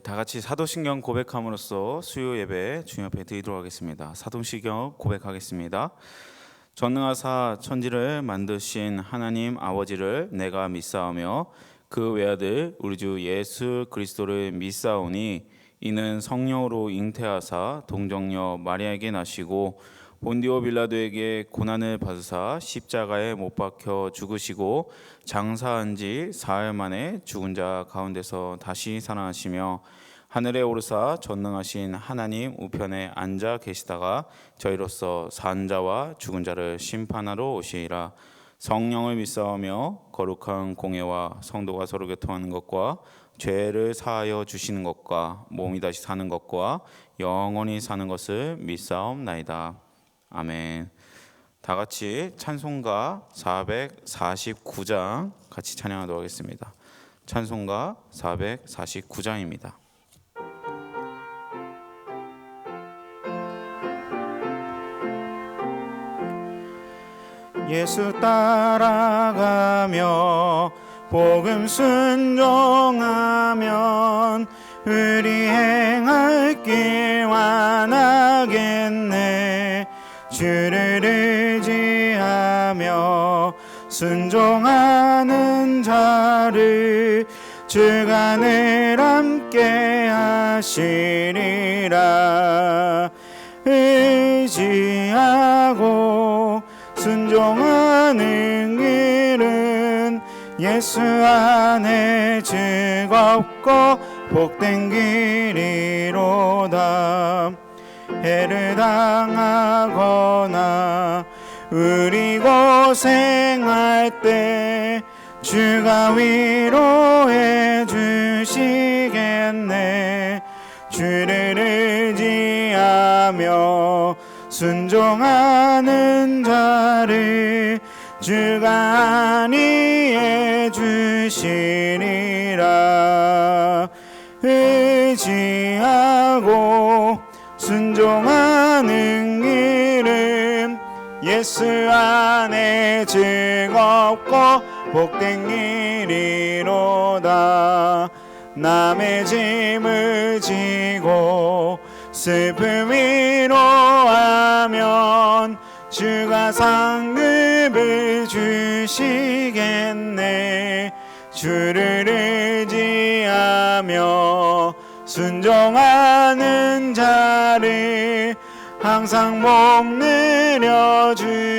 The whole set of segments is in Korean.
다 같이 사도신경 고백함으로써 수요 예배 주님 앞에 드리도록 하겠습니다. 사도신경 고백하겠습니다. 전능하사 천지를 만드신 하나님 아버지를 내가 믿사오며 그 외아들 우리 주 예수 그리스도를 믿사오니 이는 성령으로 잉태하사 동정녀 마리아에게 나시고 본디오 빌라도에게 고난을 받으사 십자가에 못 박혀 죽으시고 장사한 지 사흘 만에 죽은 자 가운데서 다시 살아나시며 하늘에 오르사 전능하신 하나님 우편에 앉아 계시다가 저희로서 산 자와 죽은 자를 심판하러 오시리라. 성령을 믿사오며 거룩한 공예와 성도가 서로 교통하는 것과 죄를 사하여 주시는 것과 몸이 다시 사는 것과 영원히 사는 것을 믿사옵나이다. 아멘. 다 같이 찬송가 449장 같이 찬양하도록 하겠습니다. 찬송가 449장입니다. 예수 따라가며 복음 순종하면 우리 행할 길 완하겠네. 주를 의지하며 순종하는 자를 주가 늘 함께 하시리라. 의지하고 순종하는 길은 예수 안에 즐겁고 복된 길이로다. 해를 당하거나 우리 고생할 때 주가 위로해 주시겠네. 주를 의지하며 순종하는 자를 주가 안위해 주시리라. 의지하고 순종하는 길은 예수 안에 즐겁고 복된 길이로다. 남의 짐을 지고 슬픔 위로하면 주가 상급을 주시겠네. 주를 의지하며 순종하는 자를 항상 복 내려 주시리라.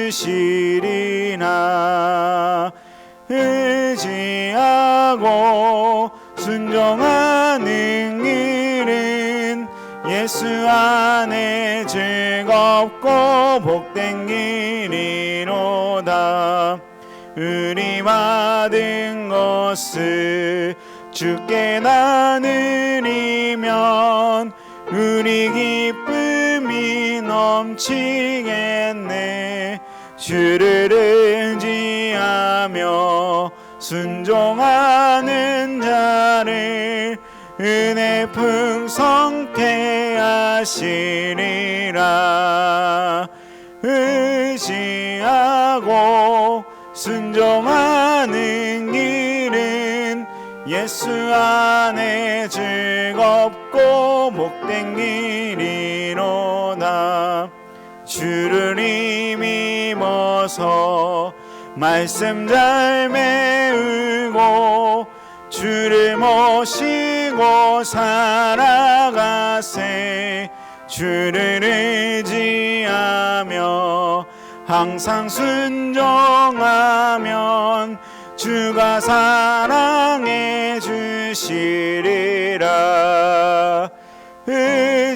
의지하고 순종하는 길은 예수 안에 즐겁고 복된 길이로다. 우리 받은 것을 주께 나누리면 우리 기쁨이 넘치겠네. 주를 의지하며 순종하는 자를 은혜 풍성케 하시리라. 의지하고 순종하는 길은 예수 안에 즐겁고 복된 길이로다. 주를 힘입어서 말씀 잘 메우고 주를 모시고 살아가세. 주를 의지하며 항상 순종하면 주가 사랑해 주시리라.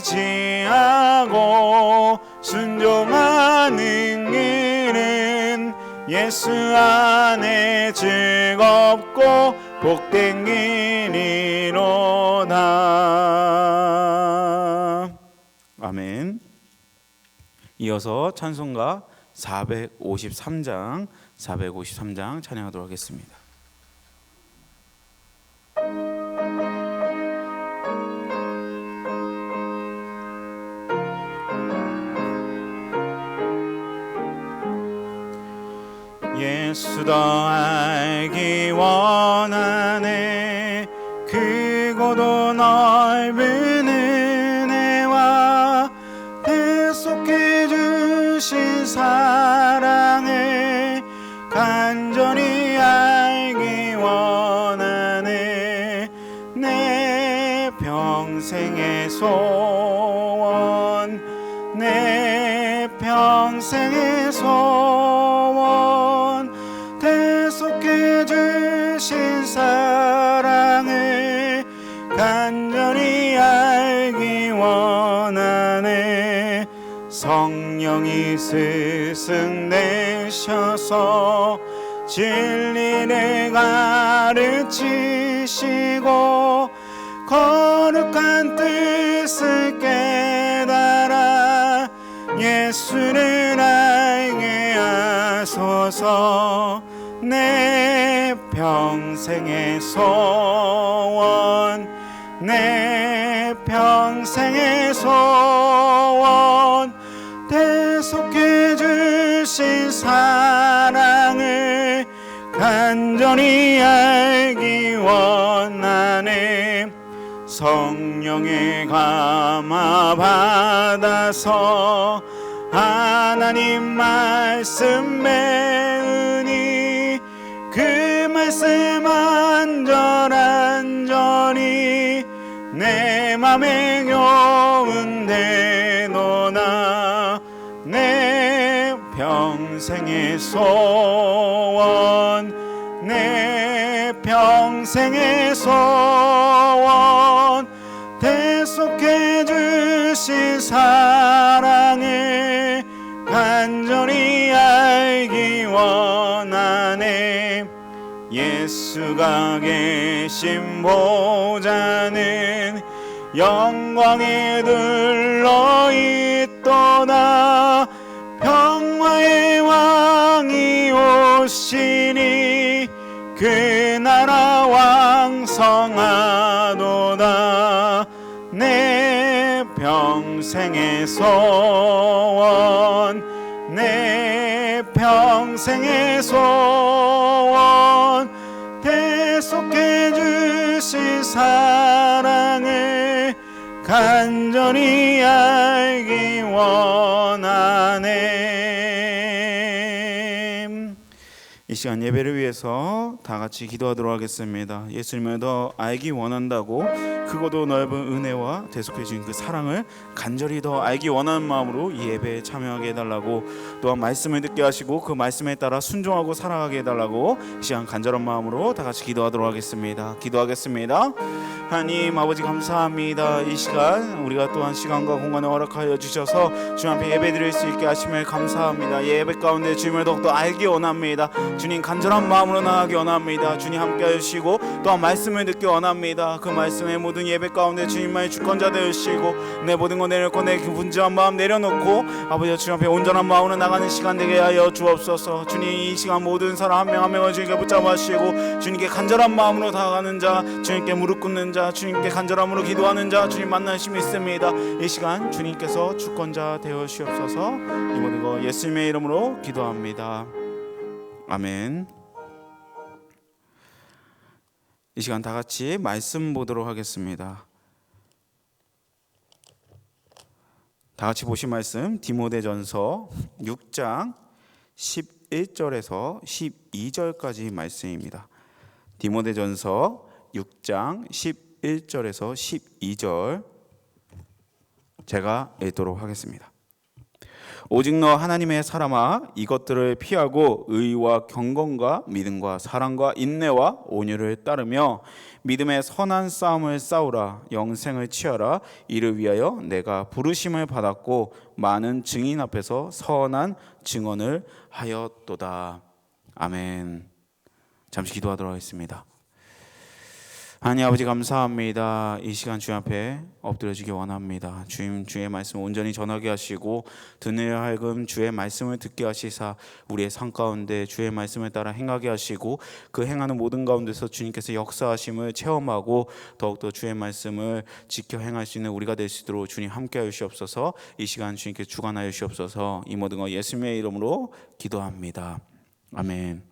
의지하고 순종하는 길은 예수 안에 즐겁고 복된 길이로다. 아멘. 이어서 찬송가 453장 찬양하도록 하겠습니다. 예수 더 알기 원하네. 그곳 크고도 넓은 은혜와 대속해 주신 사랑을 간절히 알기 원하네. 내 평생의 소원, 내 평생의 소원, 대속해 주신 사랑을 간절히 알기 원하네. 성령이 스승되셔서 진리를 가르치시고 거룩한 뜻을 깨달아 예수를 알게 하소서. 내 평생의 소원, 내 평생의 소원, 대속해 주신 사랑을 간절히 알기 원하네. 성령의 감화 받아서 하나님 말씀 배우니 그 말씀 안전히 내 맘에 교훈되노나. 내 평생의 소원, 내 평생의 소원, 대속해 주신 사랑을 간절히 알기 원하네. 예수가 계신 보좌는 영광에 둘러있도다. 평화의 왕이 오시니 그 나라 왕성하도다. 내 평생의 소원, 내 평생의 소원, 대속해 주신 사랑을 간절히 알기 원하네. 이 시간 예배를 위해서 다 같이 기도하도록 하겠습니다. 예수님을 더 알기 원한다고 크고도 넓은 은혜와 대속해 주신 그 사랑을 간절히 더 알기 원하는 마음으로 이 예배에 참여하게 해달라고, 또한 말씀을 듣게 하시고 그 말씀에 따라 순종하고 살아가게 해달라고 이 시간 간절한 마음으로 다 같이 기도하도록 하겠습니다. 기도하겠습니다. 하나님 아버지 감사합니다. 이 시간 우리가 또한 시간과 공간을 허락하여 주셔서 주님 앞에 예배드릴 수 있게 하심을 감사합니다. 예배 가운데 주님을 더욱더 알기 원합니다. 주님 간절한 마음으로 나아가기 원합니다. 주님 함께 하시고 또한 말씀을 듣기 원합니다. 그 말씀의 모든 예배 가운데 주님만이 주권자 되시고 내 모든 거 내려놓고 내 분주한 마음 내려놓고 아버지 주님 앞에 온전한 마음으로 나가는 시간 되게 하여 주옵소서. 주님 이 시간 모든 사람 한 명 한 명을 주님께 붙잡으시고 주님께 간절한 마음으로 다가가는 자, 주님께 무릎 꿇는 자, 주님께 간절함으로 기도하는 자 주님 만나심이 있습니다. 이 시간 주님께서 주권자 되어 주옵소서. 이 모든 거 예수님의 이름으로 기도합니다. 아멘. 이 시간 다 같이 말씀 보도록 하겠습니다. 다 같이 보신 말씀 디모데전서 6장 11절에서 12절까지 말씀입니다. 디모데전서 6장 11절에서 12절 제가 읽도록 하겠습니다. 오직 너 하나님의 사람아 이것들을 피하고 의와 경건과 믿음과 사랑과 인내와 온유를 따르며 믿음의 선한 싸움을 싸우라. 영생을 취하라. 이를 위하여 내가 부르심을 받았고 많은 증인 앞에서 선한 증언을 하였도다. 아멘. 잠시 기도하도록 하겠습니다. 하나님 아버지 감사합니다. 이 시간 주님 앞에 엎드려지기 원합니다. 주님 주의 말씀 온전히 전하게 하시고 듣는 하여금 주의 말씀을 듣게 하시사 우리의 삶 가운데 주의 말씀을 따라 행하게 하시고 그 행하는 모든 가운데서 주님께서 역사하심을 체험하고 더욱더 주의 말씀을 지켜 행할 수 있는 우리가 될 수 있도록 주님 함께하여 주시옵소서. 이 시간 주님께 주관하여 주시옵소서. 이 모든 것 예수님의 이름으로 기도합니다. 아멘.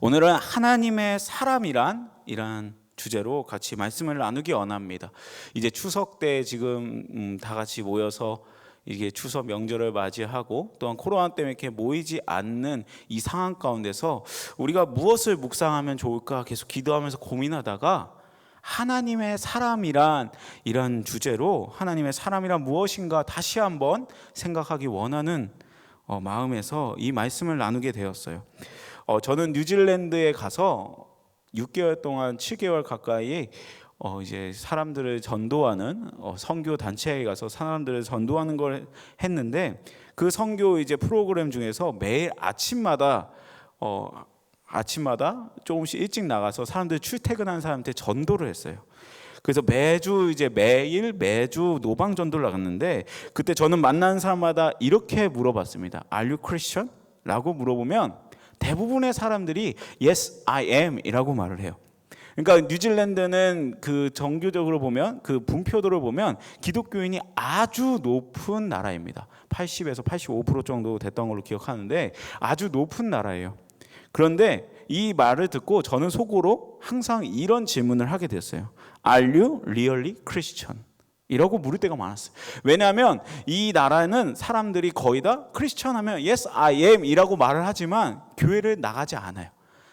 오늘은 하나님의 사람이란 이란 주제로 같이 말씀을 나누기 원합니다. 이제 추석 때 지금 다 같이 모여서 이게 추석 명절을 맞이하고 또한 코로나 때문에 이렇게 모이지 않는 이 상황 가운데서 우리가 무엇을 묵상하면 좋을까 계속 기도하면서 고민하다가 하나님의 사람이란 이런 주제로 하나님의 사람이란 무엇인가 다시 한번 생각하기 원하는 마음에서 이 말씀을 나누게 되었어요. 저는 뉴질랜드에 가서 6개월 동안 7개월 가까이 이제 사람들을 전도하는 선교 단체에 가서 사람들을 전도하는 걸 했는데 그 선교 이제 프로그램 중에서 매일 아침마다 조금씩 일찍 나가서 사람들 출퇴근하는 사람한테 전도를 했어요. 그래서 매주 노방 전도를 나갔는데 그때 저는 만나는 사람마다 이렇게 물어봤습니다. Are you Christian? 라고 물어보면 대부분의 사람들이 Yes, I am 이라고 말을 해요. 그러니까 뉴질랜드는 그 정교적으로 보면 그 분표도를 보면 기독교인이 아주 높은 나라입니다. 80에서 85% 정도 됐던 걸로 기억하는데 아주 높은 나라예요. 그런데 이 말을 듣고 저는 속으로 항상 이런 질문을 하게 됐어요. Are you really Christian? 이라고 물을 때가 많았어요. 왜냐하면 이 나라는 사람들이 거의 다 크리스천 하면 Yes, I am 이라고 말을 하지만 교회를 나가지 않아요.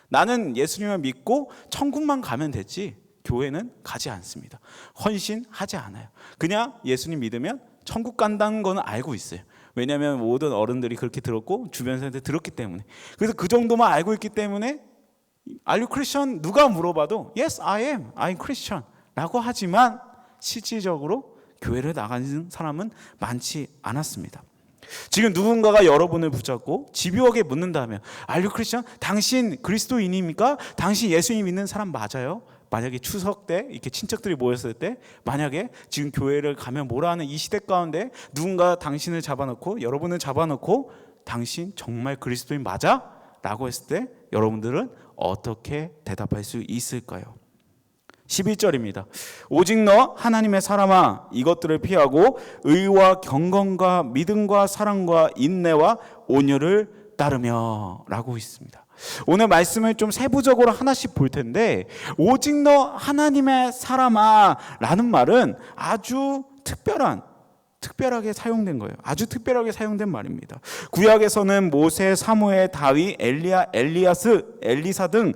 나는 예수님을 믿고 천국만 가면 됐지 교회는 가지 않습니다. 헌신하지 않아요. 그냥 예수님 믿으면 천국 간다는 건 알고 있어요. 왜냐하면 모든 어른들이 그렇게 들었고 주변 사람들이 들었기 때문에. 그래서 그 정도만 알고 있기 때문에 Are you Christian? 누가 물어봐도 Yes, I am. I'm Christian 라고 하지만 실질적으로 교회를 나가는 사람은 많지 않았습니다. 지금 누군가가 여러분을 붙잡고 집요하게 묻는다면 Are you Christian? 당신 그리스도인입니까? 당신 예수님 믿는 사람 맞아요? 만약에 추석 때 이렇게 친척들이 모였을 때 만약에 지금 교회를 가면 뭐라 하는 이 시대 가운데 누군가 당신을 잡아놓고 여러분을 잡아놓고 당신 정말 그리스도인 맞아? 라고 했을 때 여러분들은 어떻게 대답할 수 있을까요? 11절입니다. 오직 너 하나님의 사람아 이것들을 피하고 의와 경건과 믿음과 사랑과 인내와 온유를 따르며 라고 있습니다. 오늘 말씀을 좀 세부적으로 하나씩 볼 텐데 오직 너 하나님의 사람아 라는 말은 아주 특별하게 사용된 거예요. 아주 특별하게 사용된 말입니다. 구약에서는 모세, 사무엘, 다윗, 엘리야, 엘리사 등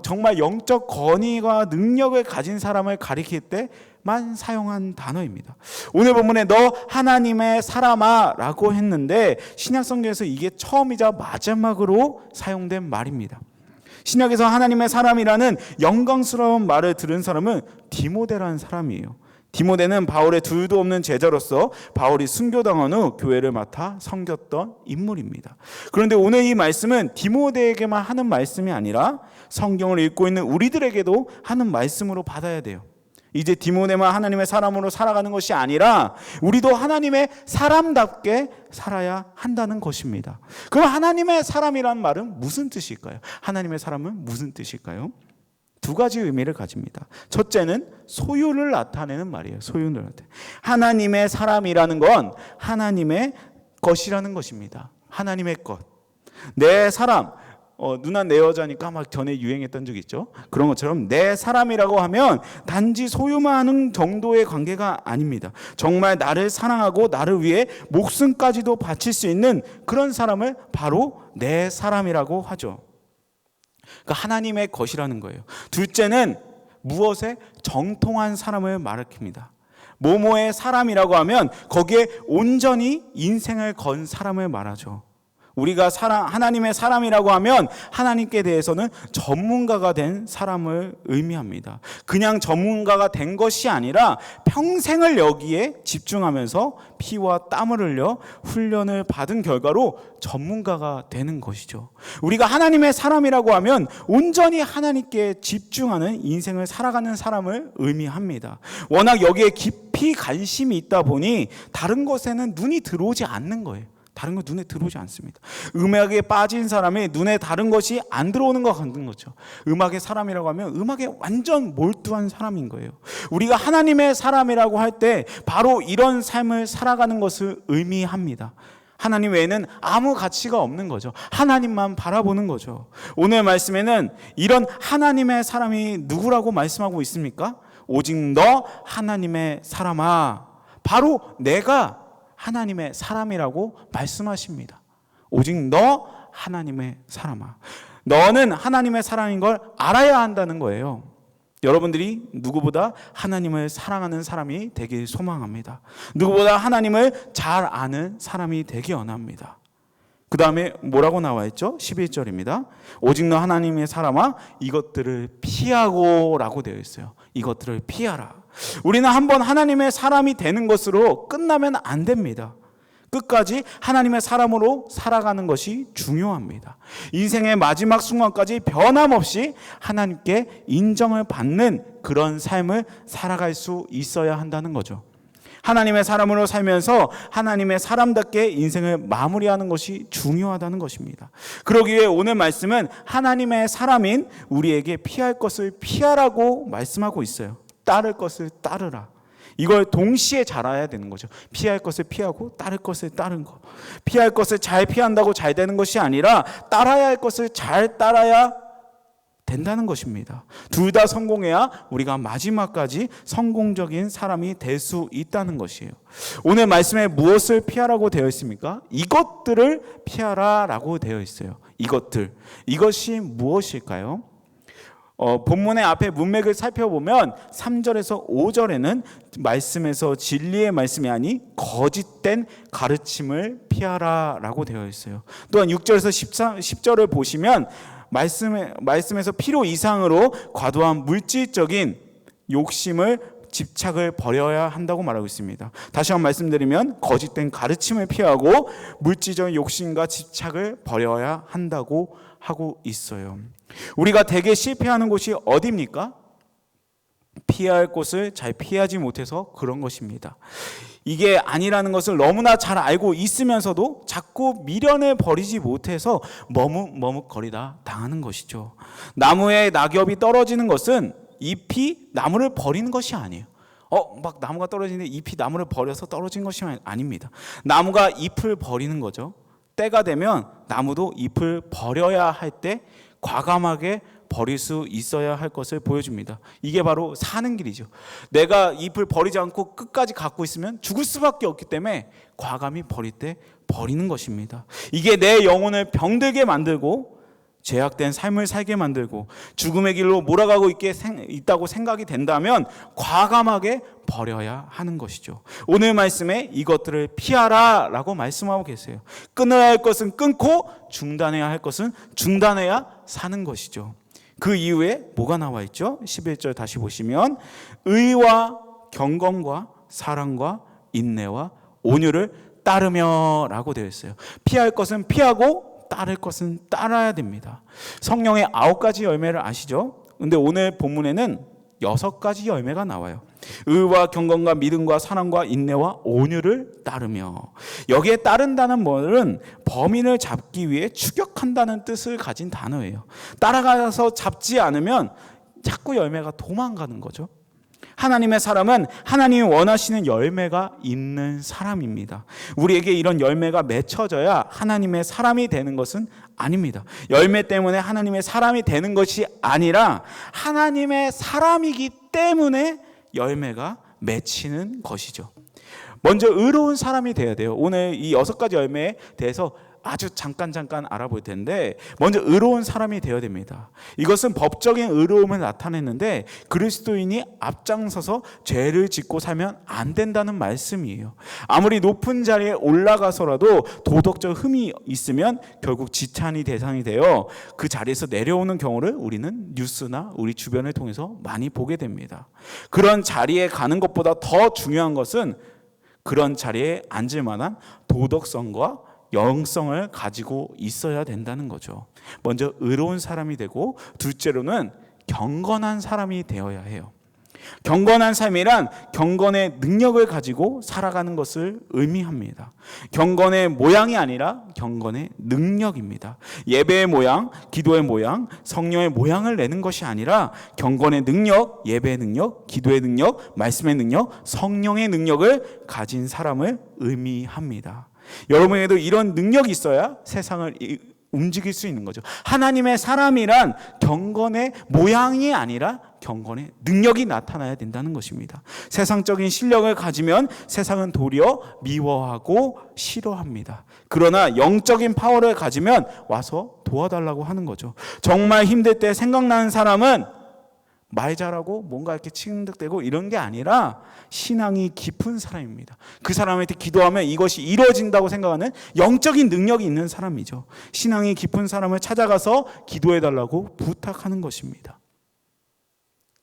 정말 영적 권위와 능력을 가진 사람을 가리킬 때만 사용한 단어입니다. 오늘 본문에 너 하나님의 사람아 라고 했는데 신약 성경에서 이게 처음이자 마지막으로 사용된 말입니다. 신약에서 하나님의 사람이라는 영광스러운 말을 들은 사람은 디모데라는 사람이에요. 디모데는 바울의 둘도 없는 제자로서 바울이 순교당한 후 교회를 맡아 섬겼던 인물입니다. 그런데 오늘 이 말씀은 디모데에게만 하는 말씀이 아니라 성경을 읽고 있는 우리들에게도 하는 말씀으로 받아야 돼요. 이제 디모데만 하나님의 사람으로 살아가는 것이 아니라 우리도 하나님의 사람답게 살아야 한다는 것입니다. 그럼 하나님의 사람이라는 말은 무슨 뜻일까요? 하나님의 사람은 무슨 뜻일까요? 두 가지 의미를 가집니다. 첫째는 소유를 나타내는 말이에요. 소유를 나타내. 하나님의 사람이라는 건 하나님의 것이라는 것입니다. 하나님의 것. 내 사람. 누나 내 여자니까 막 전에 유행했던 적 있죠. 그런 것처럼 내 사람이라고 하면 단지 소유만 하는 정도의 관계가 아닙니다. 정말 나를 사랑하고 나를 위해 목숨까지도 바칠 수 있는 그런 사람을 바로 내 사람이라고 하죠. 그러니까 하나님의 것이라는 거예요. 둘째는 무엇에 정통한 사람을 말합니다. 모모의 사람이라고 하면 거기에 온전히 인생을 건 사람을 말하죠. 우리가 하나님의 사람이라고 하면 하나님께 대해서는 전문가가 된 사람을 의미합니다. 그냥 전문가가 된 것이 아니라 평생을 여기에 집중하면서 피와 땀을 흘려 훈련을 받은 결과로 전문가가 되는 것이죠. 우리가 하나님의 사람이라고 하면 온전히 하나님께 집중하는 인생을 살아가는 사람을 의미합니다. 워낙 여기에 깊이 관심이 있다 보니 다른 것에는 눈이 들어오지 않는 거예요. 다른 거 눈에 들어오지 않습니다. 음악에 빠진 사람이 눈에 다른 것이 안 들어오는 것 같은 거죠. 음악의 사람이라고 하면 음악에 완전 몰두한 사람인 거예요. 우리가 하나님의 사람이라고 할 때 바로 이런 삶을 살아가는 것을 의미합니다. 하나님 외에는 아무 가치가 없는 거죠. 하나님만 바라보는 거죠. 오늘 말씀에는 이런 하나님의 사람이 누구라고 말씀하고 있습니까? 오직 너 하나님의 사람아. 바로 내가 하나님의 사람이라고 말씀하십니다. 오직 너 하나님의 사람아. 너는 하나님의 사람인 걸 알아야 한다는 거예요. 여러분들이 누구보다 하나님을 사랑하는 사람이 되길 소망합니다. 누구보다 하나님을 잘 아는 사람이 되기 원합니다. 그 다음에 뭐라고 나와 있죠? 11절입니다. 오직 너 하나님의 사람아 이것들을 피하고 라고 되어 있어요. 이것들을 피하라. 우리는 한번 하나님의 사람이 되는 것으로 끝나면 안 됩니다. 끝까지 하나님의 사람으로 살아가는 것이 중요합니다. 인생의 마지막 순간까지 변함없이 하나님께 인정을 받는 그런 삶을 살아갈 수 있어야 한다는 거죠. 하나님의 사람으로 살면서 하나님의 사람답게 인생을 마무리하는 것이 중요하다는 것입니다. 그러기 위해 오늘 말씀은 하나님의 사람인 우리에게 피할 것을 피하라고 말씀하고 있어요. 따를 것을 따르라. 이걸 동시에 잘 알아야 되는 거죠. 피할 것을 피하고 따를 것을 따른 거. 피할 것을 잘 피한다고 잘 되는 것이 아니라 따라야 할 것을 잘 따라야 된다는 것입니다. 둘 다 성공해야 우리가 마지막까지 성공적인 사람이 될 수 있다는 것이에요. 오늘 말씀에 무엇을 피하라고 되어 있습니까? 이것들을 피하라라고 되어 있어요. 이것들. 이것이 무엇일까요? 본문의 앞에 문맥을 살펴보면 3절에서 5절에는 말씀에서 진리의 말씀이 아니 거짓된 가르침을 피하라라고 되어 있어요. 또한 6절에서 10절을 보시면 말씀에서 필요 이상으로 과도한 물질적인 욕심을 집착을 버려야 한다고 말하고 있습니다. 다시 한번 말씀드리면 거짓된 가르침을 피하고 물질적인 욕심과 집착을 버려야 한다고 하고 있어요. 우리가 대개 실패하는 곳이 어디입니까? 피해야 할 곳을 잘 피하지 못해서 그런 것입니다. 이게 아니라는 것을 너무나 잘 알고 있으면서도 자꾸 미련을 버리지 못해서 머뭇거리다 당하는 것이죠. 나무에 낙엽이 떨어지는 것은 잎이 나무를 버리는 것이 아니에요. 막 나무가 떨어지는데 잎이 나무를 버려서 떨어진 것이 아닙니다. 나무가 잎을 버리는 거죠. 때가 되면 나무도 잎을 버려야 할 때 과감하게 버릴 수 있어야 할 것을 보여줍니다. 이게 바로 사는 길이죠. 내가 잎을 버리지 않고 끝까지 갖고 있으면 죽을 수밖에 없기 때문에 과감히 버릴 때 버리는 것입니다. 이게 내 영혼을 병들게 만들고 죄악된 삶을 살게 만들고 죽음의 길로 몰아가고 있다고 생각이 된다면 과감하게 버려야 하는 것이죠. 오늘 말씀에 이것들을 피하라 라고 말씀하고 계세요. 끊어야 할 것은 끊고 중단해야 할 것은 중단해야 사는 것이죠. 그 이후에 뭐가 나와 있죠? 11절 다시 보시면 의와 경건과 사랑과 인내와 온유를 따르며 라고 되어 있어요. 피할 것은 피하고 따를 것은 따라야 됩니다. 성령의 9가지 열매를 아시죠? 근데 오늘 본문에는 6가지 열매가 나와요. 의와 경건과 믿음과 사랑과 인내와 온유를 따르며. 여기에 따른다는 말은 범인을 잡기 위해 추격한다는 뜻을 가진 단어예요. 따라가서 잡지 않으면 자꾸 열매가 도망가는 거죠. 하나님의 사람은 하나님이 원하시는 열매가 있는 사람입니다. 우리에게 이런 열매가 맺혀져야 하나님의 사람이 되는 것은 아닙니다. 열매 때문에 하나님의 사람이 되는 것이 아니라 하나님의 사람이기 때문에 열매가 맺히는 것이죠. 먼저 의로운 사람이 돼야 돼요. 오늘 이 6가지 열매에 대해서 아주 잠깐 알아볼 텐데 먼저 의로운 사람이 되어야 됩니다. 이것은 법적인 의로움을 나타내는데 그리스도인이 앞장서서 죄를 짓고 살면 안 된다는 말씀이에요. 아무리 높은 자리에 올라가서라도 도덕적 흠이 있으면 결국 지탄이 대상이 되어 그 자리에서 내려오는 경우를 우리는 뉴스나 우리 주변을 통해서 많이 보게 됩니다. 그런 자리에 가는 것보다 더 중요한 것은 그런 자리에 앉을 만한 도덕성과 영성을 가지고 있어야 된다는 거죠. 먼저 의로운 사람이 되고 둘째로는 경건한 사람이 되어야 해요. 경건한 삶이란 경건의 능력을 가지고 살아가는 것을 의미합니다. 경건의 모양이 아니라 경건의 능력입니다. 예배의 모양, 기도의 모양, 성령의 모양을 내는 것이 아니라 경건의 능력, 예배의 능력, 기도의 능력, 말씀의 능력, 성령의 능력을 가진 사람을 의미합니다. 여러분에게도 이런 능력이 있어야 세상을 움직일 수 있는 거죠. 하나님의 사람이란 경건의 모양이 아니라 경건의 능력이 나타나야 된다는 것입니다. 세상적인 실력을 가지면 세상은 도리어 미워하고 싫어합니다. 그러나 영적인 파워를 가지면 와서 도와달라고 하는 거죠. 정말 힘들 때 생각나는 사람은 말 잘하고 뭔가 이렇게 칭득대고 이런 게 아니라 신앙이 깊은 사람입니다. 그 사람한테 기도하면 이것이 이루어진다고 생각하는 영적인 능력이 있는 사람이죠. 신앙이 깊은 사람을 찾아가서 기도해달라고 부탁하는 것입니다.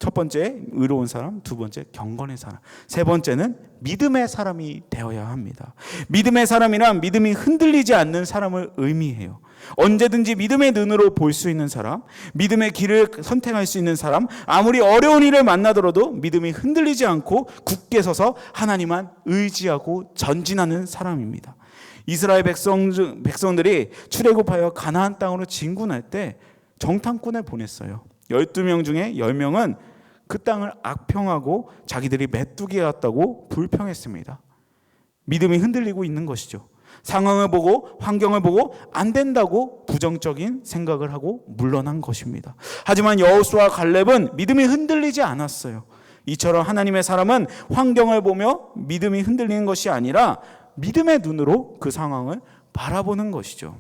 첫 번째 의로운 사람, 두 번째 경건의 사람, 세 번째는 믿음의 사람이 되어야 합니다. 믿음의 사람이란 믿음이 흔들리지 않는 사람을 의미해요. 언제든지 믿음의 눈으로 볼 수 있는 사람, 믿음의 길을 선택할 수 있는 사람, 아무리 어려운 일을 만나더라도 믿음이 흔들리지 않고 굳게 서서 하나님만 의지하고 전진하는 사람입니다. 이스라엘 백성들이 출애굽하여 가나안 땅으로 진군할 때 정탐꾼을 보냈어요. 12명 중에 10명은 그 땅을 악평하고 자기들이 메뚜기 같다고 불평했습니다. 믿음이 흔들리고 있는 것이죠. 상황을 보고 환경을 보고 안 된다고 부정적인 생각을 하고 물러난 것입니다. 하지만 여호수아와 갈렙은 믿음이 흔들리지 않았어요. 이처럼 하나님의 사람은 환경을 보며 믿음이 흔들리는 것이 아니라 믿음의 눈으로 그 상황을 바라보는 것이죠.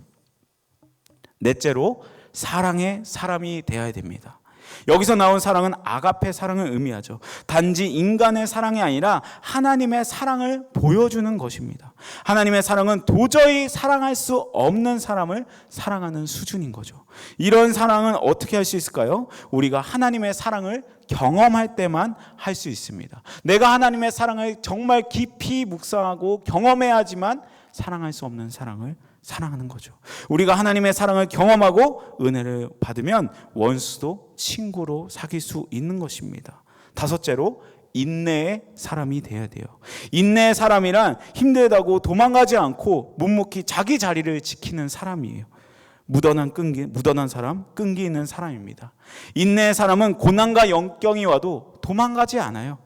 넷째로 사랑의 사람이 되어야 됩니다. 여기서 나온 사랑은 아가페 사랑을 의미하죠. 단지 인간의 사랑이 아니라 하나님의 사랑을 보여주는 것입니다. 하나님의 사랑은 도저히 사랑할 수 없는 사람을 사랑하는 수준인 거죠. 이런 사랑은 어떻게 할 수 있을까요? 우리가 하나님의 사랑을 경험할 때만 할 수 있습니다. 내가 하나님의 사랑을 정말 깊이 묵상하고 경험해야지만 사랑할 수 없는 사랑을 사랑하는 거죠. 우리가 하나님의 사랑을 경험하고 은혜를 받으면 원수도 친구로 사귈 수 있는 것입니다. 다섯째로 인내의 사람이 돼야 돼요. 인내의 사람이란 힘들다고 도망가지 않고 묵묵히 자기 자리를 지키는 사람이에요. 무던한 사람, 끈기 있는 사람입니다. 인내의 사람은 고난과 역경이 와도 도망가지 않아요.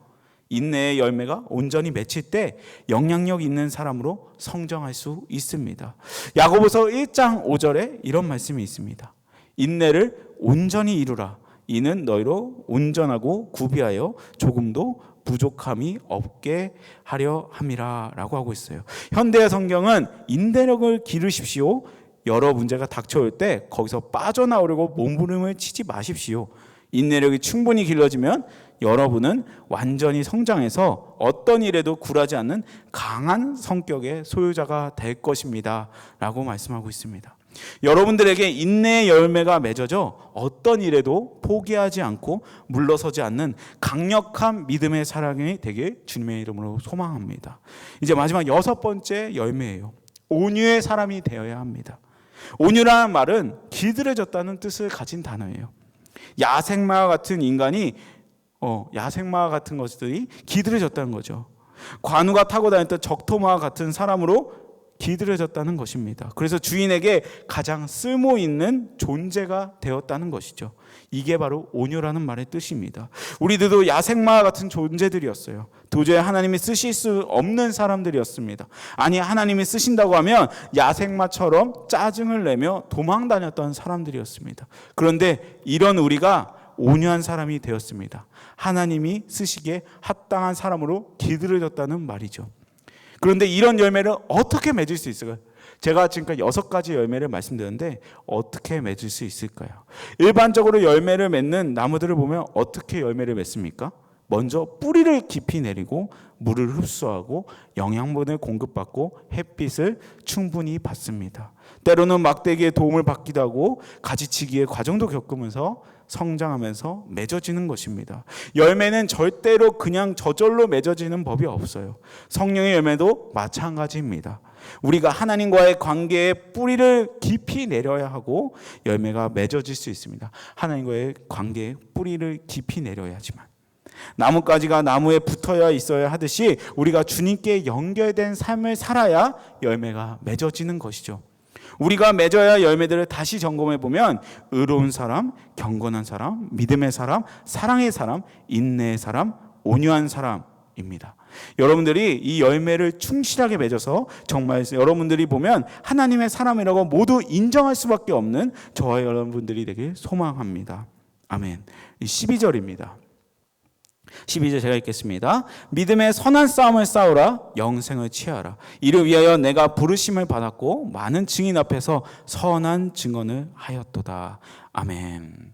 인내의 열매가 온전히 맺힐 때 영향력 있는 사람으로 성장할 수 있습니다. 야고보서 1장 5절에 이런 말씀이 있습니다. 인내를 온전히 이루라. 이는 너희로 온전하고 구비하여 조금도 부족함이 없게 하려 함이라 라고 하고 있어요. 현대의 성경은 인내력을 기르십시오. 여러 문제가 닥쳐올 때 거기서 빠져나오려고 몸부림을 치지 마십시오. 인내력이 충분히 길러지면 여러분은 완전히 성장해서 어떤 일에도 굴하지 않는 강한 성격의 소유자가 될 것입니다 라고 말씀하고 있습니다. 여러분들에게 인내의 열매가 맺어져 어떤 일에도 포기하지 않고 물러서지 않는 강력한 믿음의 사랑이 되길 주님의 이름으로 소망합니다. 이제 마지막 여섯 번째 열매예요. 온유의 사람이 되어야 합니다. 온유라는 말은 길들여졌다는 뜻을 가진 단어예요. 야생마와 같은 인간이 야생마와 같은 것들이 기들어졌다는 거죠. 관우가 타고 다녔던 적토마와 같은 사람으로 기들어졌다는 것입니다. 그래서 주인에게 가장 쓸모 있는 존재가 되었다는 것이죠. 이게 바로 온유라는 말의 뜻입니다. 우리들도 야생마와 같은 존재들이었어요. 도저히 하나님이 쓰실 수 없는 사람들이었습니다. 아니, 하나님이 쓰신다고 하면 야생마처럼 짜증을 내며 도망 다녔던 사람들이었습니다. 그런데 이런 우리가 온유한 사람이 되었습니다. 하나님이 쓰시기에 합당한 사람으로 기들어졌다는 말이죠. 그런데 이런 열매를 어떻게 맺을 수 있을까요? 제가 지금까지 6가지 열매를 말씀드렸는데 어떻게 맺을 수 있을까요? 일반적으로 열매를 맺는 나무들을 보면 어떻게 열매를 맺습니까? 먼저 뿌리를 깊이 내리고 물을 흡수하고 영양분을 공급받고 햇빛을 충분히 받습니다. 때로는 막대기의 도움을 받기도 하고 가지치기의 과정도 겪으면서 성장하면서 맺어지는 것입니다. 열매는 절대로 그냥 저절로 맺어지는 법이 없어요. 성령의 열매도 마찬가지입니다. 우리가 하나님과의 관계에 뿌리를 깊이 내려야 하고 열매가 맺어질 수 있습니다. 하나님과의 관계에 뿌리를 깊이 내려야지만. 나뭇가지가 나무에 붙어야 있어야 하듯이 우리가 주님께 연결된 삶을 살아야 열매가 맺어지는 것이죠. 우리가 맺어야 할 열매들을 다시 점검해 보면 의로운 사람, 경건한 사람, 믿음의 사람, 사랑의 사람, 인내의 사람, 온유한 사람입니다. 여러분들이 이 열매를 충실하게 맺어서 정말 여러분들이 보면 하나님의 사람이라고 모두 인정할 수밖에 없는 저와 여러분들이 되길 소망합니다. 아멘. 12절입니다. 12절 제가 읽겠습니다. 믿음의 선한 싸움을 싸우라. 영생을 취하라. 이를 위하여 내가 부르심을 받았고 많은 증인 앞에서 선한 증언을 하였도다. 아멘.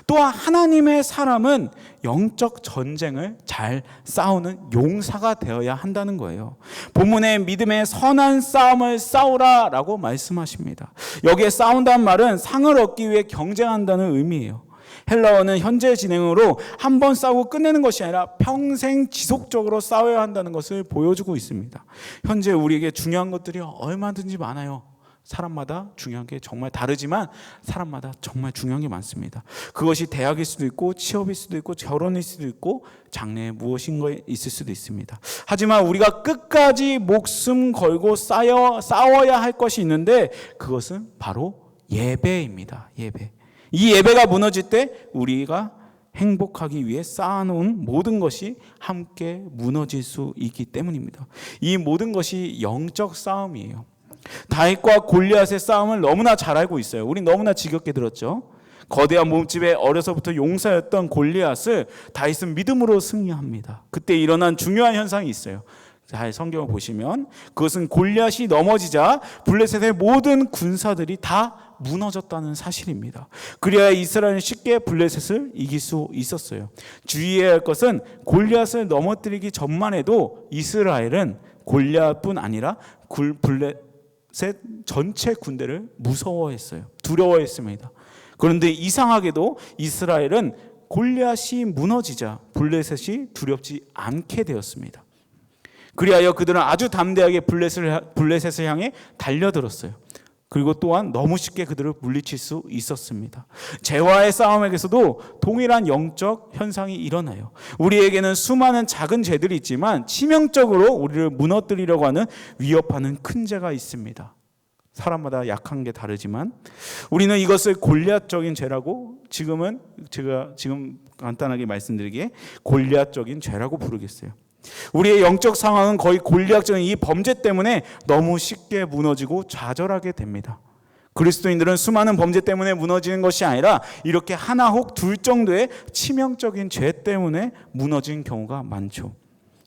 또한 하나님의 사람은 영적 전쟁을 잘 싸우는 용사가 되어야 한다는 거예요. 본문에 믿음의 선한 싸움을 싸우라 라고 말씀하십니다. 여기에 싸운다는 말은 상을 얻기 위해 경쟁한다는 의미예요. 헬라어는 현재 진행으로 한 번 싸우고 끝내는 것이 아니라 평생 지속적으로 싸워야 한다는 것을 보여주고 있습니다. 현재 우리에게 중요한 것들이 얼마든지 많아요. 사람마다 중요한 게 정말 다르지만 사람마다 정말 중요한 게 많습니다. 그것이 대학일 수도 있고 취업일 수도 있고 결혼일 수도 있고 장래 무엇인가 있을 수도 있습니다. 하지만 우리가 끝까지 목숨 걸고 싸워야 할 것이 있는데 그것은 바로 예배입니다. 예배. 이 예배가 무너질 때 우리가 행복하기 위해 쌓아놓은 모든 것이 함께 무너질 수 있기 때문입니다. 이 모든 것이 영적 싸움이에요. 다윗과 골리앗의 싸움을 너무나 잘 알고 있어요. 우리 너무나 지겹게 들었죠. 거대한 몸집에 어려서부터 용사였던 골리앗을 다윗은 믿음으로 승리합니다. 그때 일어난 중요한 현상이 있어요. 잘 성경을 보시면 그것은 골리앗이 넘어지자 블레셋의 모든 군사들이 다 무너졌다는 사실입니다. 그래야 이스라엘은 쉽게 블레셋을 이길 수 있었어요. 주의해야 할 것은 골리앗을 넘어뜨리기 전만 해도 이스라엘은 골리앗뿐 아니라 블레셋 전체 군대를 무서워했어요. 두려워했습니다. 그런데 이상하게도 이스라엘은 골리앗이 무너지자 블레셋이 두렵지 않게 되었습니다. 그리하여 그들은 아주 담대하게 블레셋을 향해 달려들었어요. 그리고 또한 너무 쉽게 그들을 물리칠 수 있었습니다. 죄와의 싸움에서도 동일한 영적 현상이 일어나요. 우리에게는 수많은 작은 죄들이 있지만 치명적으로 우리를 무너뜨리려고 하는 위협하는 큰 죄가 있습니다. 사람마다 약한 게 다르지만 우리는 이것을 골리앗적인 죄라고 제가 지금 간단하게 말씀드리기에 골리앗적인 죄라고 부르겠어요. 우리의 영적 상황은 거의 골리앗적인 이 범죄 때문에 너무 쉽게 무너지고 좌절하게 됩니다. 그리스도인들은 수많은 범죄 때문에 무너지는 것이 아니라 이렇게 하나 혹 둘 정도의 치명적인 죄 때문에 무너진 경우가 많죠.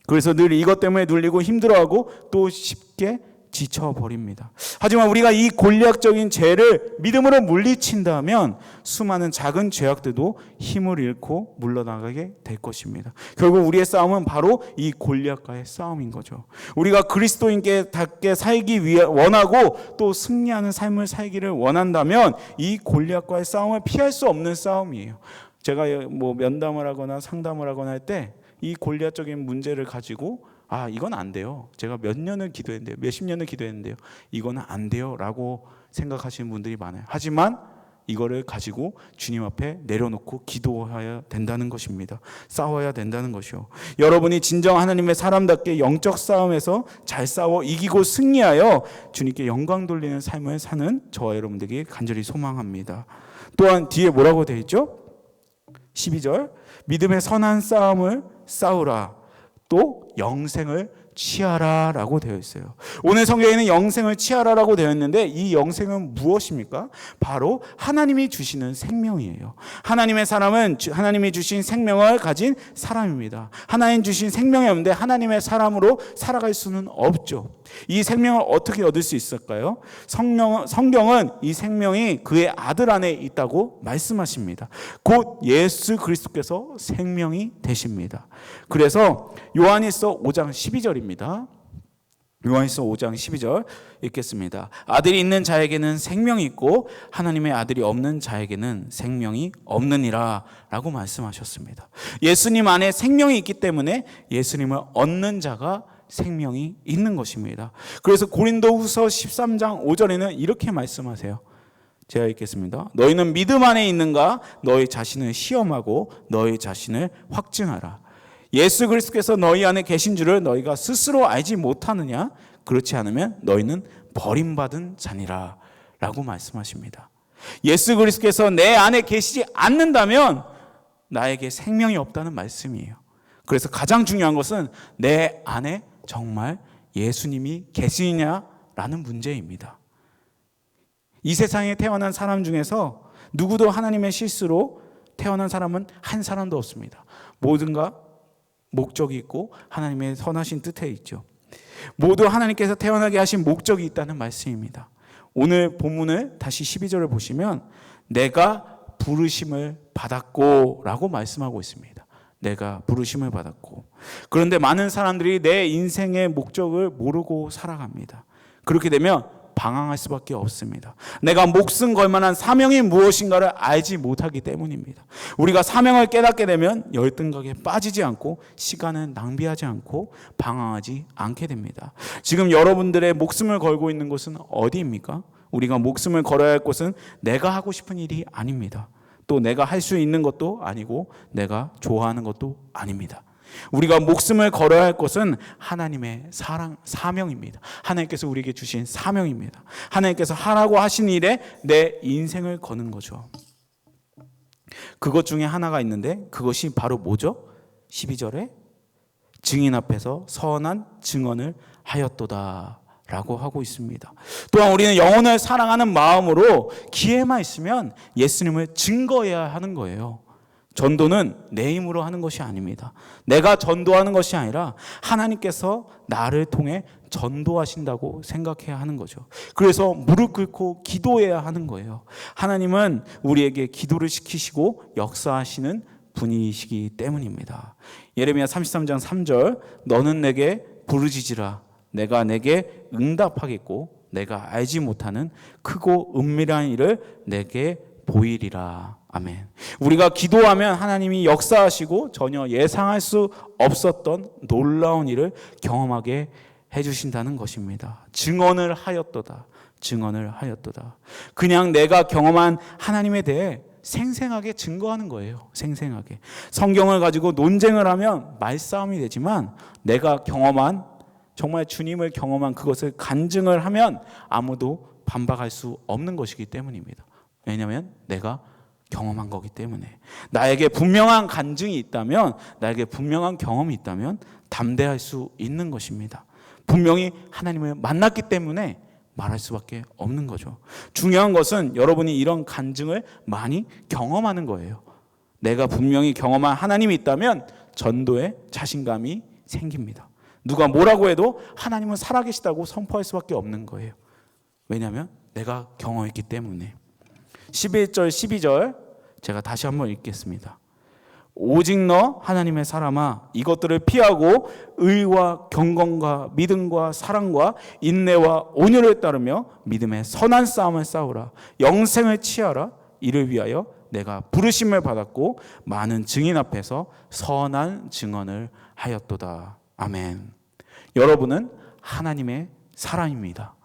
그래서 늘 이것 때문에 눌리고 힘들어하고 또 쉽게 지쳐버립니다. 하지만 우리가 이 골리앗적인 죄를 믿음으로 물리친다면 수많은 작은 죄악들도 힘을 잃고 물러나가게 될 것입니다. 결국 우리의 싸움은 바로 이 골리앗과의 싸움인 거죠. 우리가 그리스도인답게 살기 위해 원하고 또 승리하는 삶을 살기를 원한다면 이 골리앗과의 싸움을 피할 수 없는 싸움이에요. 제가 면담을 하거나 상담을 하거나 할 때 이 골리앗적인 문제를 가지고 이건 안 돼요. 제가 몇 년을 기도했는데요. 몇십 년을 기도했는데요. 이거는 안 돼요. 라고 생각하시는 분들이 많아요. 하지만 이거를 가지고 주님 앞에 내려놓고 기도해야 된다는 것입니다. 싸워야 된다는 것이요. 여러분이 진정 하나님의 사람답게 영적 싸움에서 잘 싸워 이기고 승리하여 주님께 영광 돌리는 삶을 사는 저와 여러분들에게 간절히 소망합니다. 또한 뒤에 뭐라고 되어 있죠? 12절 믿음의 선한 싸움을 싸우라. 또 영생을 취하라 라고 되어 있어요. 오늘 성경에는 영생을 취하라 라고 되어 있는데 이 영생은 무엇입니까? 바로 하나님이 주시는 생명이에요. 하나님의 사람은 하나님이 주신 생명을 가진 사람입니다. 하나님 주신 생명이 없는데 하나님의 사람으로 살아갈 수는 없죠. 이 생명을 어떻게 얻을 수 있을까요? 성경은 이 생명이 그의 아들 안에 있다고 말씀하십니다. 곧 예수 그리스도께서 생명이 되십니다. 그래서 요한일서 5장 12절입니다. 요한일서 5장 12절 읽겠습니다. 아들이 있는 자에게는 생명이 있고 하나님의 아들이 없는 자에게는 생명이 없느니라 라고 말씀하셨습니다. 예수님 안에 생명이 있기 때문에 예수님을 얻는 자가 생명이 있는 것입니다. 그래서 고린도후서 13장 5절에는 이렇게 말씀하세요. 제가 읽겠습니다. 너희는 믿음 안에 있는가? 너희 자신을 시험하고 너희 자신을 확증하라. 예수 그리스도께서 너희 안에 계신 줄을 너희가 스스로 알지 못하느냐? 그렇지 않으면 너희는 버림받은 자니라 라고 말씀하십니다. 예수 그리스도께서 내 안에 계시지 않는다면 나에게 생명이 없다는 말씀이에요. 그래서 가장 중요한 것은 내 안에 정말 예수님이 계시느냐라는 문제입니다. 이 세상에 태어난 사람 중에서 누구도 하나님의 실수로 태어난 사람은 한 사람도 없습니다. 모든가 목적이 있고 하나님의 선하신 뜻에 있죠. 모두 하나님께서 태어나게 하신 목적이 있다는 말씀입니다. 오늘 본문을 다시 12절을 보시면 내가 부르심을 받았고 라고 말씀하고 있습니다. 내가 부르심을 받았고. 그런데 많은 사람들이 내 인생의 목적을 모르고 살아갑니다. 그렇게 되면 방황할 수밖에 없습니다. 내가 목숨 걸 만한 사명이 무엇인가를 알지 못하기 때문입니다. 우리가 사명을 깨닫게 되면 열등감에 빠지지 않고 시간을 낭비하지 않고 방황하지 않게 됩니다. 지금 여러분들의 목숨을 걸고 있는 곳은 어디입니까? 우리가 목숨을 걸어야 할 곳은 내가 하고 싶은 일이 아닙니다. 또 내가 할 수 있는 것도 아니고 내가 좋아하는 것도 아닙니다. 우리가 목숨을 걸어야 할 것은 하나님의 사명입니다. 하나님께서 우리에게 주신 사명입니다. 하나님께서 하라고 하신 일에 내 인생을 거는 거죠. 그것 중에 하나가 있는데 그것이 바로 뭐죠? 12절에 증인 앞에서 선한 증언을 하였도다 라고 하고 있습니다. 또한 우리는 영혼을 사랑하는 마음으로 기회만 있으면 예수님을 증거해야 하는 거예요. 전도는 내 힘으로 하는 것이 아닙니다. 내가 전도하는 것이 아니라 하나님께서 나를 통해 전도하신다고 생각해야 하는 거죠. 그래서 무릎 꿇고 기도해야 하는 거예요. 하나님은 우리에게 기도를 시키시고 역사하시는 분이시기 때문입니다. 예레미야 33장 3절 너는 내게 부르짖으라 내가 내게 응답하겠고 내가 알지 못하는 크고 은밀한 일을 내게 보이리라. 아멘. 우리가 기도하면 하나님이 역사하시고 전혀 예상할 수 없었던 놀라운 일을 경험하게 해주신다는 것입니다. 증언을 하였도다. 증언을 하였도다. 그냥 내가 경험한 하나님에 대해 생생하게 증거하는 거예요. 생생하게. 성경을 가지고 논쟁을 하면 말싸움이 되지만 내가 경험한 정말 주님을 경험한 그것을 간증을 하면 아무도 반박할 수 없는 것이기 때문입니다. 왜냐하면 내가 경험한 거기 때문에. 나에게 분명한 간증이 있다면, 나에게 분명한 경험이 있다면 담대할 수 있는 것입니다. 분명히 하나님을 만났기 때문에 말할 수밖에 없는 거죠. 중요한 것은 여러분이 이런 간증을 많이 경험하는 거예요. 내가 분명히 경험한 하나님이 있다면 전도에 자신감이 생깁니다. 누가 뭐라고 해도 하나님은 살아계시다고 선포할 수밖에 없는 거예요. 왜냐하면 내가 경험했기 때문에. 11절 12절 제가 다시 한번 읽겠습니다. 오직 너 하나님의 사람아 이것들을 피하고 의와 경건과 믿음과 사랑과 인내와 온유를 따르며 믿음의 선한 싸움을 싸우라. 영생을 취하라. 이를 위하여 내가 부르심을 받았고 많은 증인 앞에서 선한 증언을 하였도다. 아멘. 여러분은 하나님의 사람입니다.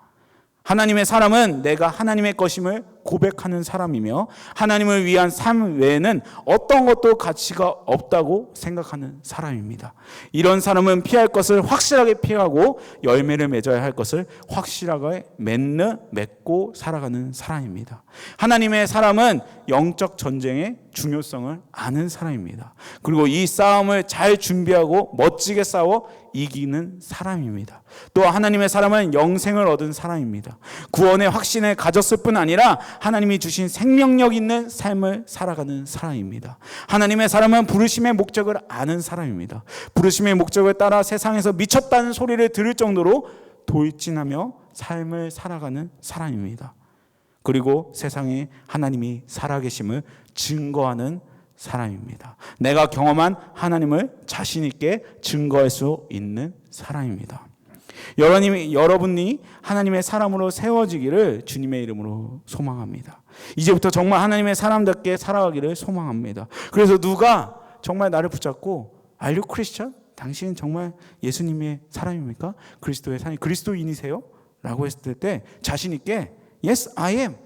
하나님의 사람은 내가 하나님의 것임을 고백하는 사람이며 하나님을 위한 삶 외에는 어떤 것도 가치가 없다고 생각하는 사람입니다. 이런 사람은 피할 것을 확실하게 피하고 열매를 맺어야 할 것을 확실하게 맺고 살아가는 사람입니다. 하나님의 사람은 영적 전쟁의 중요성을 아는 사람입니다. 그리고 이 싸움을 잘 준비하고 멋지게 싸워 이기는 사람입니다. 또 하나님의 사람은 영생을 얻은 사람입니다. 구원의 확신을 가졌을 뿐 아니라 하나님이 주신 생명력 있는 삶을 살아가는 사람입니다. 하나님의 사람은 부르심의 목적을 아는 사람입니다. 부르심의 목적을 따라 세상에서 미쳤다는 소리를 들을 정도로 돌진하며 삶을 살아가는 사람입니다. 그리고 세상에 하나님이 살아계심을 증거하는 사람입니다. 내가 경험한 하나님을 자신 있게 증거할 수 있는 사람입니다. 여러분이 하나님의 사람으로 세워지기를 주님의 이름으로 소망합니다. 이제부터 정말 하나님의 사람답게 살아가기를 소망합니다. 그래서 누가 정말 나를 붙잡고 Are you Christian? 당신 정말 예수님의 사람입니까? 그리스도의 사람, 그리스도인이세요? 라고 했을 때 자신 있게 Yes, I am.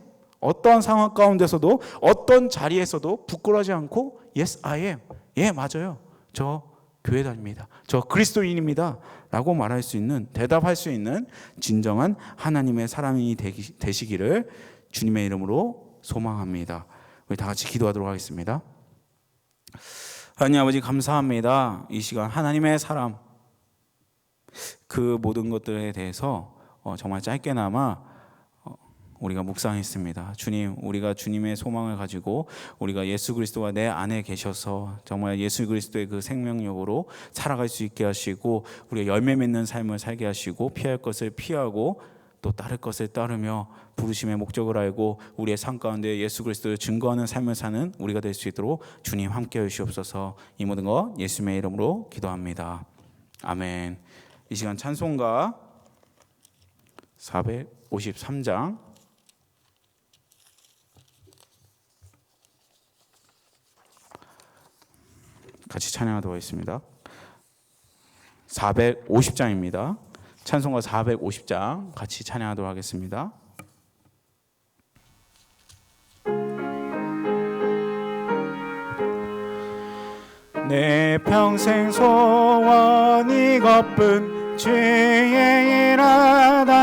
어떤 상황 가운데서도 어떤 자리에서도 부끄러워하지 않고 Yes, I am. 예, 맞아요. 저 교회 다닙니다. 저 그리스도인입니다. 라고 말할 수 있는, 대답할 수 있는 진정한 하나님의 사람이 되시기를 주님의 이름으로 소망합니다. 우리 다 같이 기도하도록 하겠습니다. 하나님 아버지 감사합니다. 이 시간 하나님의 사람 그 모든 것들에 대해서 정말 짧게나마 우리가 묵상했습니다. 주님, 우리가 주님의 소망을 가지고 우리가 예수 그리스도가 내 안에 계셔서 정말 예수 그리스도의 그 생명력으로 살아갈 수 있게 하시고 우리가 열매 맺는 삶을 살게 하시고 피할 것을 피하고 또 따를 것을 따르며 부르심의 목적을 알고 우리의 삶 가운데 예수 그리스도를 증거하는 삶을 사는 우리가 될 수 있도록 주님 함께해 주시옵소서. 이 모든 것 예수님의 이름으로 기도합니다. 아멘. 이 시간 찬송가 453장 같이 찬양하도록 하겠습니다. 450장입니다. 찬송가 450장 같이 찬양하도록 하겠습니다. 내 평생 소원 이것뿐 주의 일하다가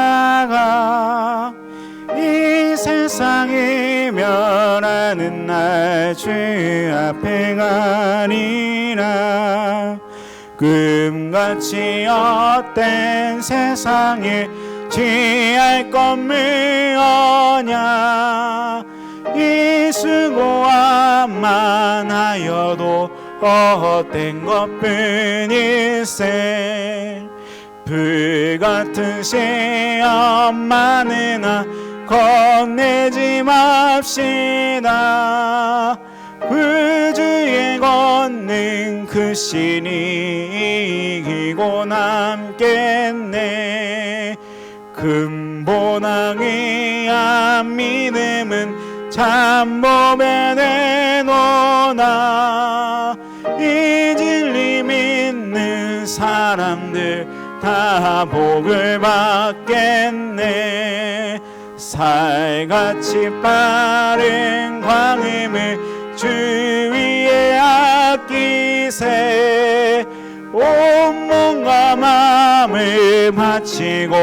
이 세상이 멸하는 날 주 앞에 가리라. 금같이 헛된 세상에 취할 것을 어냐. 이 수고함만 하여도 헛된 것뿐일세. 불같은 시험만으나 겁내지 맙시다. 구주의 권능 크시니 이기고 남겠네. 근본한 위한 믿음은 참몸에 내놓나. 이 진리 믿는 사람들 다 복을 받겠네. 살같이 빠른 광음을 주 위에 아끼세. 온몸과 마음을 바치고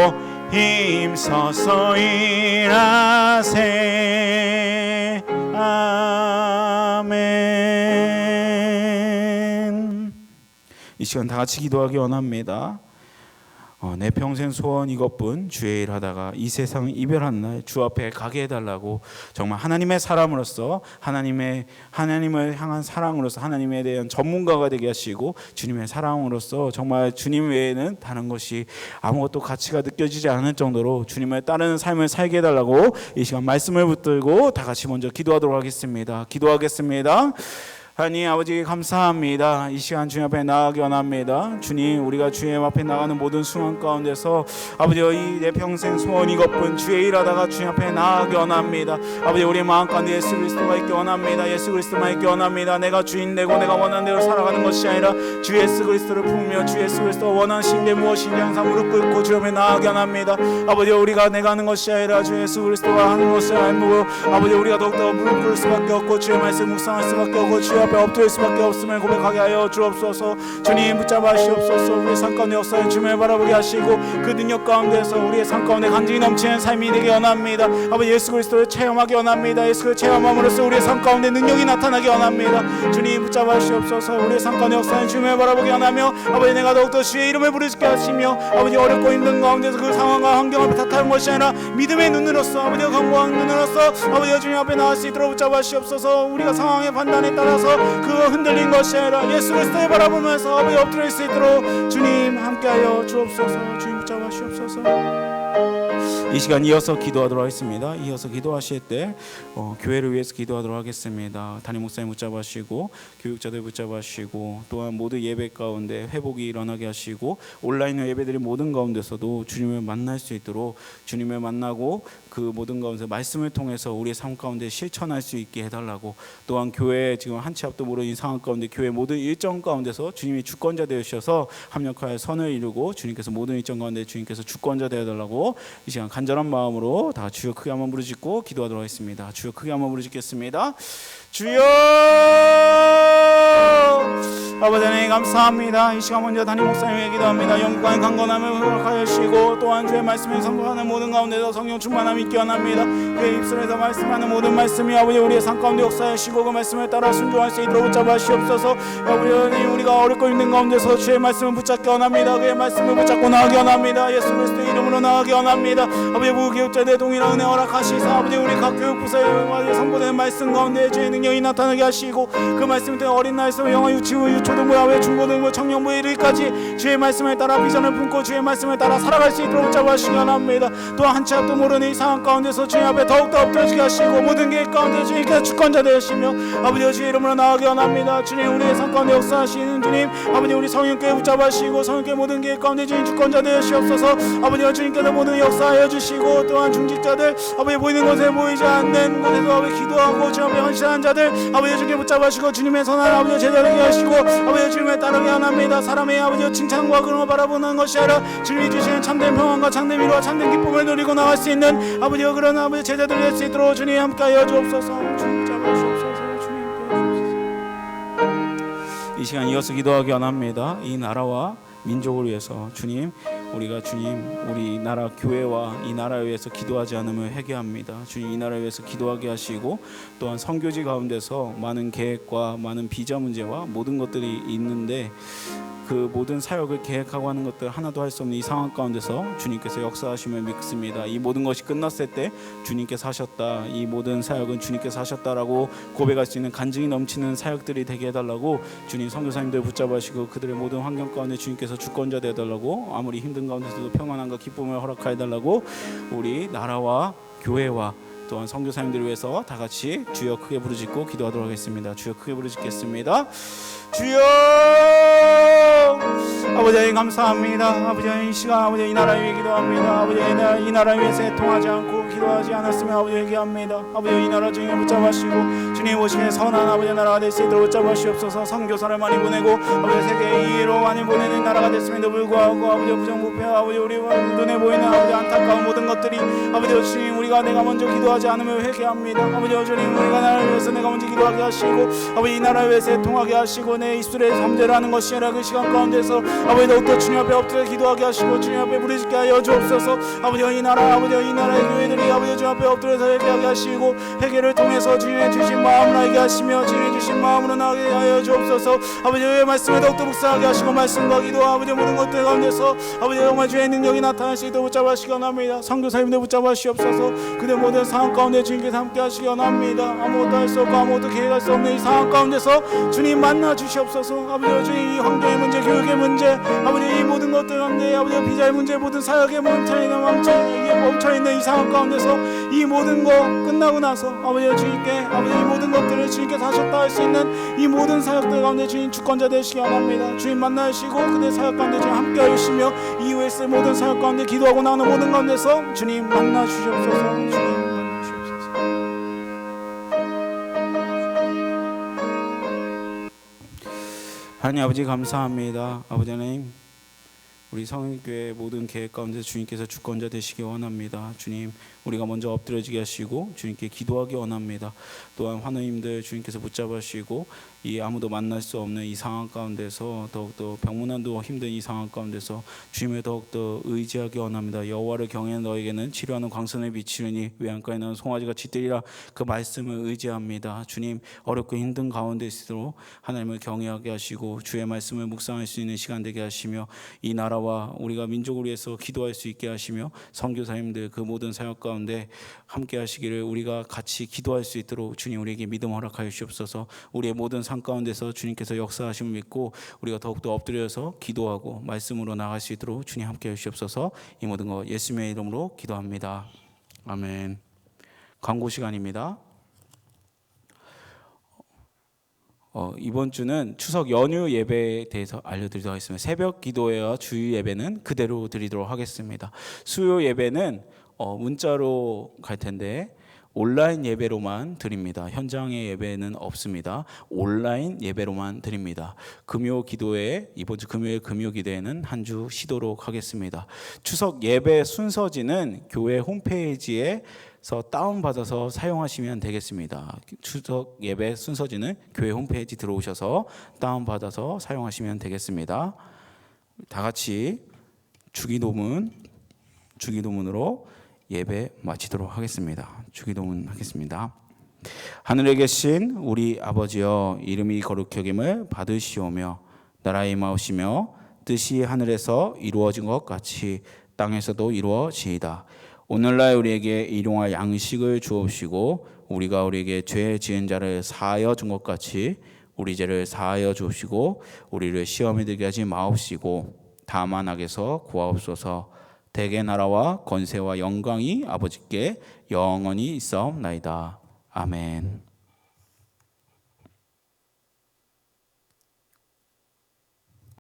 힘써서 일하세. 아멘. 이 시간 다 같이 기도하기 원합니다. 내 평생 소원 이것뿐 주의 일 하다가 이 세상 이별한 날 주 앞에 가게 해달라고 정말 하나님의 사람으로서 하나님을 향한 사랑으로서 하나님에 대한 전문가가 되게 하시고 주님의 사랑으로서 정말 주님 외에는 다른 것이 아무것도 가치가 느껴지지 않을 정도로 주님을 따르는 삶을 살게 해달라고 이 시간 말씀을 붙들고 다 같이 먼저 기도하도록 하겠습니다. 기도하겠습니다. 하나님 아버지 감사합니다. 이 시간 주님 앞에 나아가기 원합니다. 주님, 우리가 주님 앞에 나가는 모든 순간 가운데서 아버지 이 내 평생 소원 이것뿐 주의 일하다가 주님 앞에 나아가기 원합니다. 아버지 우리 마음 가운데 예수 그리스도가 있기 원합니다. 예수 그리스도만 있기 원합니다. 내가 주인 되고 내가 원하는 대로 살아가는 것이 아니라 주 예수 그리스도를 품으며 주 예수 그리스도가 원하신 게 무엇인지 항상 무릎 꿇고 주님 앞에 나아가기 원합니다. 아버지 우리가 내가 하는 것이 아니라 주 예수 그리스도가 하는 것을 알고 아버지 우리가 더욱더 무릎 꿇을 수밖에 없고 주의 말씀 묵상할 수밖에 없고 주의 앞에 엎드릴 수밖에 없음을 고백하게 하여 주옵소서. 주님 붙잡아 주옵소서. 우리의 삶 가운데 역사의 주님을 바라보게 하시고 그 능력 가운데서 우리의 삶 가운데 간증이 넘치는 삶이 되게 원합니다. 아버지 예수 그리스도를 체험하기 원합니다. 예수 그리스도를 체험함으로써 우리의 삶 가운데 능력이 나타나기 원합니다. 주님 붙잡아 주옵소서. 우리의 삶 가운데 역사의 주님을 바라보게 원하며 아버지 내가 더욱더 주의 이름을 부르짖게 하시며 아버지 어렵고 힘든 가운데서 그 상황과 환경 앞에 탓하는 것이 아니라 믿음의 눈으로서 아버지가 강구한 눈으로서 아버지 주님 앞에 나올 수 있도록 붙잡아 주옵소서. 우리가 상황의 판단에 따라서 그 흔들린 것이 아니라 예수 그리스도를 바라보면서 아버지 엎드릴 수 있도록 주님 함께하여 주옵소서. 주님 붙잡아 주옵소서. 이 시간 이어서 기도하도록 하겠습니다. 이어서 기도하실 때 교회를 위해서 기도하도록 하겠습니다. 담임 목사님 붙잡으시고 교육자들 붙잡으시고 또한 모두 예배 가운데 회복이 일어나게 하시고 온라인 예배드린 모든 가운데서도 주님을 만날 수 있도록 주님을 만나고 그 모든 가운데 말씀을 통해서 우리의 삶 가운데 실천할 수 있게 해달라고 또한 교회 지금 한 치 앞도 모르는 상황 가운데 교회 모든 일정 가운데서 주님이 주권자 되셔서 합력하여 선을 이루고 주님께서 모든 일정 가운데 주님께서 주권자 되어달라고 이 시간 간절한 마음으로 다 주여 크게 한번 부르짖고 기도하도록 하겠습니다. 주여 크게 한번 부르짖겠습니다. 주여 아버지 하나님 감사합니다. 이 시간 먼저 담임 목사님에게 기도합니다. 영광의 강건함을 허락하여 주시고 또한 주의 말씀에 선포하는 모든 가운데서 성령 충만함이 있기 원합니다. 그의 입술에서 말씀하는 모든 말씀이 아버지 우리의 삶 가운데 역사하시고 그 말씀에 따라 순종할 수 있도록 붙잡아 주시옵소서. 아버지 하나님 우리가 어렵고 힘든 가운데서 주의 말씀을 붙잡기 원합니다. 그의 말씀을 붙잡고 나가기 원합니다. 예수 그리스도의 이름으로 나가기 원합니다. 아버지 무교육자들의 동일한 은혜 허락하시사 아버지 우리 각 교육부서에 선포되는 말씀 가운데 주의 능력이 나타나게 하시고 그 말씀을 통해 어린 나이에서 영어 유치부 유초등부 야외 중고등부 청년부 이르기까지 주의 말씀에 따라 비전을 품고 주의 말씀에 따라 살아갈 수 있도록 붙잡아 주시기 원합니다. 또한 한치 앞도 모르는 이 상황 가운데서 주님 앞에 더욱더 엎드려지게 하시고 모든 계획 가운데 주님께서 주권자 되시며 아버지 주의 이름으로 나가기 원합니다. 주님 우리의 삶 가운데 역사하시는 주님 아버지 우리 성령께 붙잡아 주시고 성령께 모든 계획 가운데 주님 주권자 되시옵소서. 아버지 주님께서 모든 역사하여 주시고 또한 중직자들 아버지 보이는 곳에 보이지 않는 곳에서 아버지 기도하고 주님 앞에 헌신하는 자들 아버지 주님께 붙잡아 주시고 주님의 선한 아버지 제자되게 하시고 아버지 주님의 따르게 원합니다. 사람의 아버지 칭찬과 그런 걸 바라보는 것이 아니라 주님이 주시는 참된 평안과 참된 위로와 참된 기쁨을 누리고 나갈 수 있는 아버지 그런 아버지 제자들이 될 수 있도록 주님 함께하여 주옵소서. 주님 붙잡아 주옵소서. 주님 주옵소서. 이 시간 이어서 기도하기 원합니다. 이 나라와 민족을 위해서 주님 우리가 주님 우리 나라 교회와 이 나라를 위해서 기도하지 않으면 회개합니다. 주님 이 나라를 위해서 기도하게 하시고 또한 선교지 가운데서 많은 계획과 많은 비자 문제와 모든 것들이 있는데 그 모든 사역을 계획하고 하는 것들 하나도 할 수 없는 이 상황 가운데서 주님께서 역사하심을 믿습니다. 이 모든 것이 끝났을 때 주님께서 하셨다. 이 모든 사역은 주님께서 하셨다라고 고백할 수 있는 간증이 넘치는 사역들이 되게 해달라고 주님 선교사님들 붙잡으시고 그들의 모든 환경 가운데 주님께서 주권자 되어달라고 아무리 힘든 가운데서도 평안함과 기쁨을 허락하여달라고 우리 나라와 교회와 또한 선교사님들을 위해서 다 같이 주여 크게 부르짖고 기도하도록 하겠습니다. 주여 크게 부르짖겠습니다. 주여 아버지 하나님 감사합니다. 아버지 하나님 이 시간 아버지 이 나라를 위해 기도합니다. 아버지 이 나라를 위해서 애통하지 않고 기도하지 않았으면 아버지 회개합니다. 아버지 이 나라 주님 붙잡으시고 주님 오시기에 선한 아버지 나라가 될 수 있도록 붙잡으시옵소서. 선교사를 많이 보내고 아버지 세계 2위로 많이 보내는 나라가 됐음에도 불구하고 아버지 부정부패와 아버지 우리 눈에 보이는 아버지 안타까운 모든 것들이 아버지 주님 우리가 내가 먼저 기도하지 않으면 회개합니다. 아버지 주님 우리가 나라를 위해서 내가 먼저 기도하게 하시고 아버지 이 나라를 위해서 애통하게 하시고 내 입술에 범죄라는 것이 아니라 그 시간 가운데서 아버지 더욱더 주님 앞에 엎드려 기도하게 하시고 주님 앞에 부르짖게 하여 주옵소서. 아버지 이 나라 아버지 이 나라의 교회들이 아버지 주님 앞에 엎드려서 회개하게 하시고 회개를 통해서 주님의 주신 마음을 알게 하시며 주님의 주신 마음으로 나가게 하여 주옵소서. 아버지의 말씀에 더욱더 묵상하게 하시고 말씀과 기도 아버지 모든 것들 가운데서 아버지 정말 주의 능력이 나타날 수 있도록 붙잡아 주시기 원합니다. 선교사님들 붙잡아 주시옵소서. 그들 모든 상황 가운데 주님께서 함께 하시기 원합니다. 아무것도 할 수 없고 아무것도 계획할 수 없는 이 상황 가운데서 주님 만나 주시옵소서. 아버지 주님 이 환경의 문제 교육의 문제 아버지 이 모든 것들 가운데 아버지 비자의 문제 모든 사역에 멈춰있는 이 상황 가운데서 이 모든 거 끝나고 나서 아버지 주님께 아버지 이 모든 것들을 주님께서 하셨다 할 수 있는 이 모든 사역들 가운데 주님 주권자 되시기 원합니다. 주님 만나주시고 그들 사역 가운데 주님 함께 하시며 이후에 쓸 모든 사역 가운데 기도하고 나오는 모든 가운데서 주님 만나 주시옵소서. 주님 하나님 아버지 감사합니다. 아버지 하나님 우리 성일교회 모든 계획 가운데 주님께서 주권자 되시기 원합니다. 주님 우리가 먼저 엎드려지게 하시고 주님께 기도하기 원합니다. 또한 환우님들 주님께서 붙잡으시고 이 아무도 만날 수 없는 이 상황 가운데서 더욱더 병문안도 힘든 이 상황 가운데서 주님을 더욱더 의지하기 원합니다. 여호와를 경외하는 너에게는 치료하는 광선을 비치느니 외양가에 나는 송아지가 짖으리라. 그 말씀을 의지합니다. 주님 어렵고 힘든 가운데서도 하나님을 경외하게 하시고 주의 말씀을 묵상할 수 있는 시간 되게 하시며 이 나라와 우리가 민족을 위해서 기도할 수 있게 하시며 선교사님들 그 모든 사역 가운데 함께 하시기를 우리가 같이 기도할 수 있도록 주님 우리에게 믿음 허락하여 주옵소서. 우리의 모든 삶 가운데서 주님께서 역사하심을 믿고 우리가 더욱더 엎드려서 기도하고 말씀으로 나갈 수 있도록 주님 함께 해주시옵소서. 이 모든 것 예수님의 이름으로 기도합니다. 아멘. 광고 시간입니다. 이번 주는 추석 연휴 예배에 대해서 알려드리도록 하겠습니다. 새벽 기도회와 주일 예배는 그대로 드리도록 하겠습니다. 수요 예배는 문자로 갈 텐데 온라인 예배로만 드립니다. 현장의 예배는 없습니다. 온라인 예배로만 드립니다. 금요 기도회 이번 주 금요일 금요 기도회는 한 주 쉬도록 하겠습니다. 추석 예배 순서지는 교회 홈페이지에 다운받아서 사용하시면 되겠습니다. 추석 예배 순서지는 교회 홈페이지 들어오셔서 다운받아서 사용하시면 되겠습니다. 다 같이 주기도문으로 예배 마치도록 하겠습니다. 주기도문 하겠습니다. 하늘에 계신 우리 아버지여, 이름이 거룩히 여김을 받으시오며 나라의 임하오시며 뜻이 하늘에서 이루어진 것 같이 땅에서도 이루어지이다. 오늘날 우리에게 일용할 양식을 주옵시고 우리가 우리에게 죄 지은 자를 사하여 준 것 같이 우리 죄를 사하여 주옵시고 우리를 시험에 들게 하지 마옵시고 다만 악에서 구하옵소서. 대개 나라와 권세와 영광이 아버지께 영원히 있사옵나이다. 아멘.